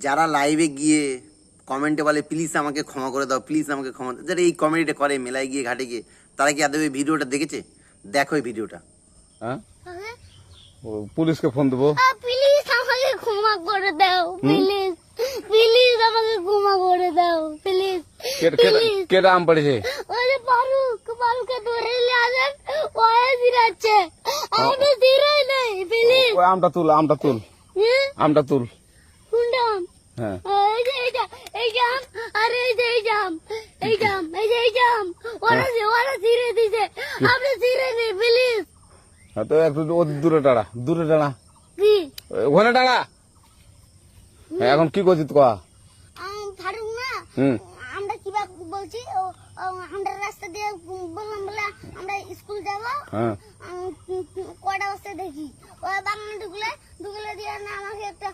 যারা লাইভে গিয়ে কমেন্টে বলে প্লিজ আমাকে ক্ষমা করে দাও, প্লিজ আমাকে ক্ষমা, যারা এই কমেডিটা করে মেলায় গিয়ে ঘাটে গিয়ে, তারা কি আদৌ এই ভিডিওটা দেখেছে? দেখো এই ভিডিওটা। হ্যাঁ, পুলিশকে ফোন দেবো। প্লিজ আমাকে ক্ষমা করে দাও, প্লিজ প্লিজ আমাকে ক্ষমা করে দাও, প্লিজ। কেটা আম পড়েছে? ওই যে পারুকে ধরে নিয়ে আসেন, ওয়ে দিরাচ্ছে, আমি দিরাই নাই, প্লিজ। ওই আমটা তুল, আমটা তুল, আমটা তুল। কোনটা আম? হ্যাঁ, এই যে এই জাম, আরে এই যে এই জাম, এই জাম, এই যে এই জাম, ওরা ছিঁড়ে দিছে, আপনি ছিঁড়ে নেই, প্লিজ। তো একটু দূরে দাঁড়া, দূরে দাঁড়া, কি ওখানে দাঁড়া। এখন কি করছিস তো? ফারুক না, হুম, আমরা কিবা বলছি, আমরা রাস্তা দিয়ে বললাম বলে আমরা স্কুল যাবো, হ্যাঁ, কটা বস্তা দেখি, ওই বাগানে ঢুকলে দিয়ে না আমাকে একটা